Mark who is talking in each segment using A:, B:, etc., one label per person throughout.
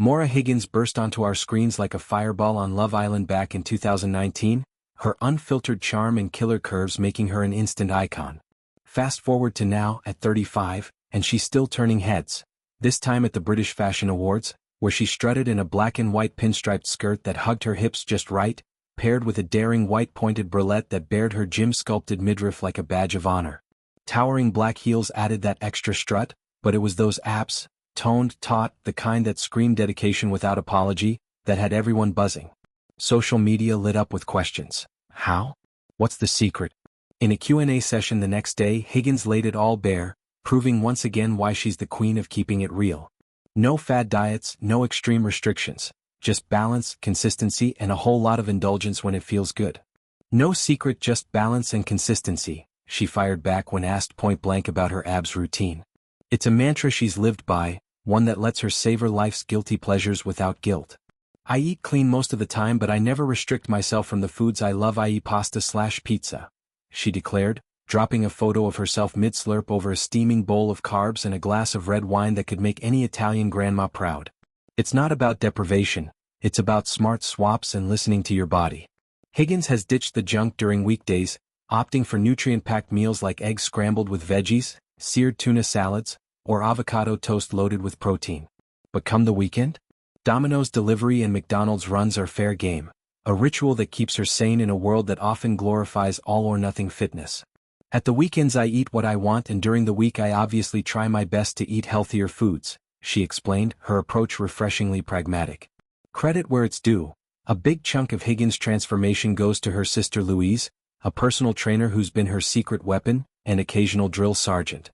A: Maura Higgins burst onto our screens like a fireball on Love Island back in 2019, her unfiltered charm and killer curves making her an instant icon. Fast forward to now, at 35, and she's still turning heads. This time at the British Fashion Awards, where she strutted in a black and white pinstriped skirt that hugged her hips just right, paired with a daring white pointed bralette that bared her gym-sculpted midriff like a badge of honor. Towering black heels added that extra strut, but it was those abs, toned, taut, the kind that screamed dedication without apology, that had everyone buzzing. Social media lit up with questions. How? What's the secret? In a Q&A session the next day, Higgins laid it all bare, proving once again why she's the queen of keeping it real. No fad diets, no extreme restrictions, just balance, consistency, and a whole lot of indulgence when it feels good. No secret, just balance and consistency, she fired back when asked point-blank about her abs routine. It's a mantra she's lived by, one that lets her savor life's guilty pleasures without guilt. I eat clean most of the time, but I never restrict myself from the foods I love, i.e. pasta/pizza, she declared, dropping a photo of herself mid-slurp over a steaming bowl of carbs and a glass of red wine that could make any Italian grandma proud. It's not about deprivation, it's about smart swaps and listening to your body. Higgins has ditched the junk during weekdays, opting for nutrient-packed meals like eggs scrambled with veggies, seared tuna salads, or avocado toast loaded with protein. But come the weekend? Domino's delivery and McDonald's runs are fair game, a ritual that keeps her sane in a world that often glorifies all-or-nothing fitness. At the weekends I eat what I want, and during the week I obviously try my best to eat healthier foods, she explained, her approach refreshingly pragmatic. Credit where it's due. A big chunk of Higgins' transformation goes to her sister Louise, a personal trainer who's been her secret weapon, and occasional drill sergeant.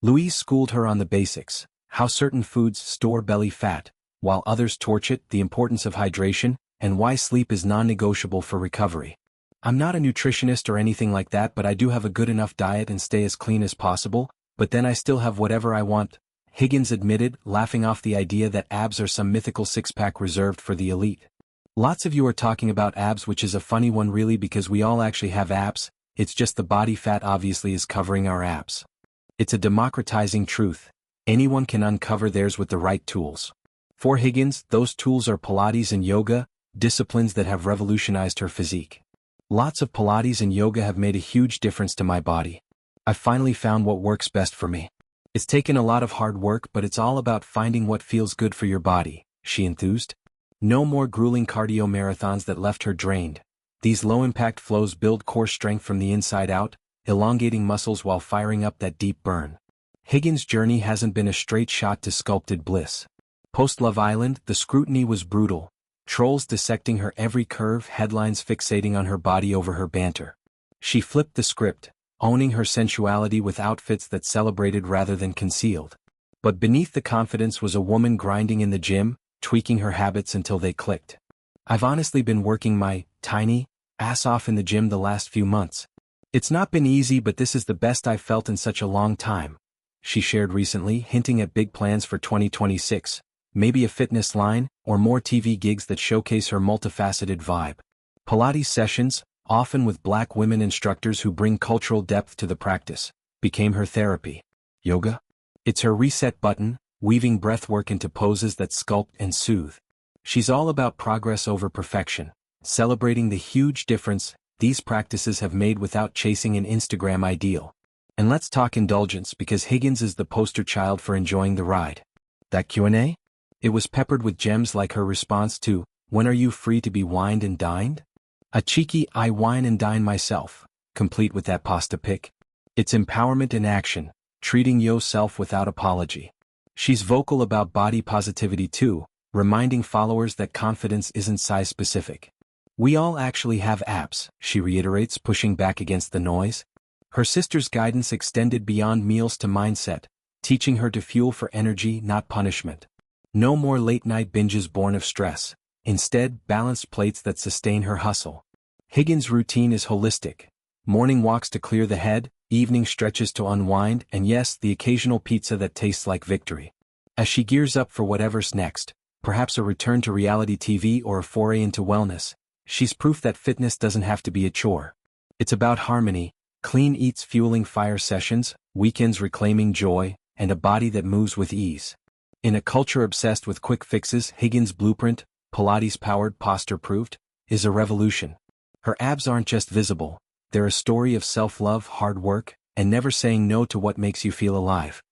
A: Louise schooled her on the basics, how certain foods store belly fat, while others torch it, the importance of hydration, and why sleep is non-negotiable for recovery. I'm not a nutritionist or anything like that, but I do have a good enough diet and stay as clean as possible, but then I still have whatever I want, Higgins admitted, laughing off the idea that abs are some mythical six-pack reserved for the elite. Lots of you are talking about abs, which is a funny one really, because we all actually have abs, it's just the body fat obviously is covering our abs. It's a democratizing truth. Anyone can uncover theirs with the right tools. For Higgins, those tools are Pilates and yoga, disciplines that have revolutionized her physique. Lots of Pilates and yoga have made a huge difference to my body. I finally found what works best for me. It's taken a lot of hard work, but it's all about finding what feels good for your body, she enthused. No more grueling cardio marathons that left her drained. These low-impact flows build core strength from the inside out, elongating muscles while firing up that deep burn. Higgins' journey hasn't been a straight shot to sculpted bliss. Post-Love Island, the scrutiny was brutal. Trolls dissecting her every curve, headlines fixating on her body over her banter. She flipped the script, owning her sensuality with outfits that celebrated rather than concealed. But beneath the confidence was a woman grinding in the gym, tweaking her habits until they clicked. I've honestly been working my tiny ass off in the gym the last few months. It's not been easy, but this is the best I've felt in such a long time, she shared recently, hinting at big plans for 2026. Maybe a fitness line, or more TV gigs that showcase her multifaceted vibe. Pilates sessions, often with black women instructors who bring cultural depth to the practice, became her therapy. Yoga? It's her reset button, weaving breathwork into poses that sculpt and soothe. She's all about progress over perfection, celebrating the huge difference these practices have made without chasing an Instagram ideal. And let's talk indulgence, because Higgins is the poster child for enjoying the ride. That Q&A? It was peppered with gems like her response to, "When are you free to be wined and dined?" A cheeky, "I wine and dine myself," complete with that pasta pic. It's empowerment in action, treating yourself without apology. She's vocal about body positivity too, reminding followers that confidence isn't size-specific. We all actually have abs, she reiterates, pushing back against the noise. Her sister's guidance extended beyond meals to mindset, teaching her to fuel for energy, not punishment. No more late-night binges born of stress. Instead, balanced plates that sustain her hustle. Higgins' routine is holistic. Morning walks to clear the head, evening stretches to unwind, and yes, the occasional pizza that tastes like victory. As she gears up for whatever's next, perhaps a return to reality TV or a foray into wellness, she's proof that fitness doesn't have to be a chore. It's about harmony, clean eats fueling fire sessions, weekends reclaiming joy, and a body that moves with ease. In a culture obsessed with quick fixes, Higgins' blueprint, Pilates-powered posture-proofed, is a revolution. Her abs aren't just visible, they're a story of self-love, hard work, and never saying no to what makes you feel alive.